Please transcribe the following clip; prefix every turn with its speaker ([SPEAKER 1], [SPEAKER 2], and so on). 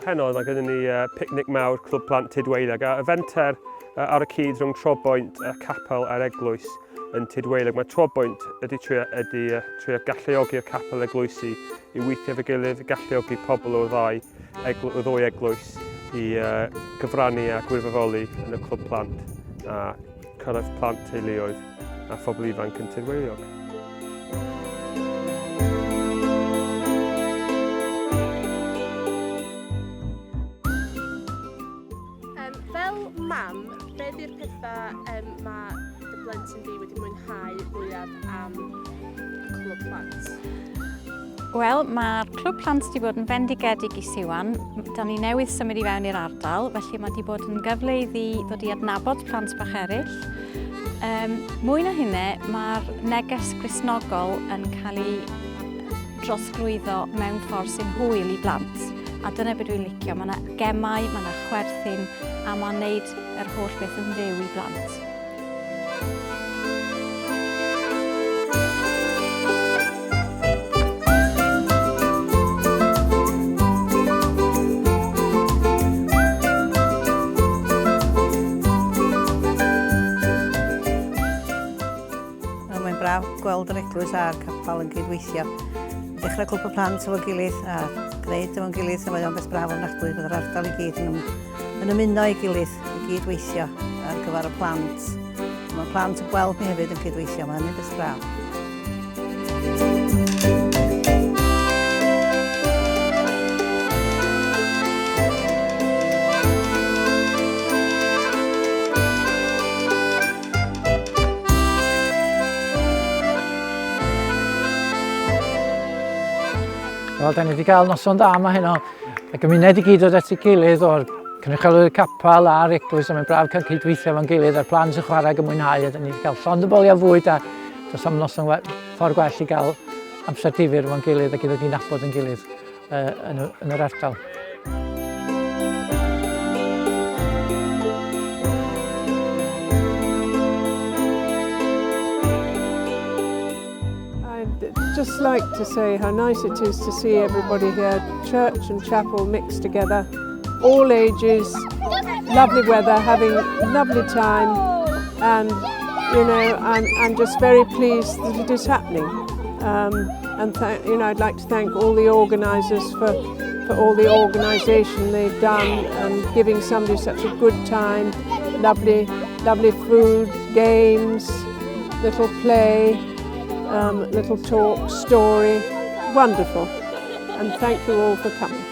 [SPEAKER 1] heno mae gennym ni picnic mawr Clwb Plant Tudweiliog a eventer ar y cyd rhwng Trobwynt, capel a'r eglwys yn Tudweiliog. Mae Trobwynt ydy trio galluogi'r capel eglwysi i weithio fy gilydd, galluogi pobl o ddwy eglwys i gyfrannu a gwirfoddoli yn y Clwb Plant a cyrraedd plant teuluoedd a phobl ifanc yn Tudweiliog.
[SPEAKER 2] Fel mam, beth yw'r pethau mae dy blentyn di wedi mwynhau fwyaf am y Clwb Plant?
[SPEAKER 3] Wel, mae'r Clwb Plant wedi bod yn fendigedig i Siwan. Da ni newydd symud i fewn i'r ardal, felly mae wedi bod yn gyfle iddi ddod i adnabod plant bach eraill. Mwy na hynny, mae'r neges Cristnogol yn cael ei drosglwyddo mewn ffordd sy'n hwyl i blant. A dyna beth dwi'n licio. Mae yna gemau, mae yna chwerthin, a mae'n gwneud yr holl beth yn ddew i blant.
[SPEAKER 4] Mae'n braf gweld yr eglwys a'r capel yn gydweithio. Dechrau Clwb y Plant efo'n gilydd a gwneud efo'n gilydd, so mae o'n beth braf ofnadwy bod yr ardal i gyd yn ymuno i gilydd, i gydweithio ar gyfer y plant. Mae'r plant yn gweld ni hefyd yn gydweithio, mae hynny'n beth braf.
[SPEAKER 5] Wel, da ni wedi cael noson da yma heno. Y gymuned i gyd dod at ei gilydd o'r cynrychiolwyr capel a'r eglwys, a mae'n braf cael cydweithio efo'n gilydd, a'r plant yn chwarae ag yn mwynhau, a da ni wedi cael llond y boliau fwyd, a does am noson ffordd gwell i gael amser difyr efo'n gilydd ac i ddod i nabod yn gilydd yn yr ardal.
[SPEAKER 6] I'd just like to say how nice it is to see everybody here, church and chapel mixed together, all ages, lovely weather, having a lovely time, and I'm just very pleased that it is happening. I'd like to thank all the organisers for all the organisation they've done and giving somebody such a good time, lovely food, games, little play. Little talk, story, wonderful, and thank you all for coming.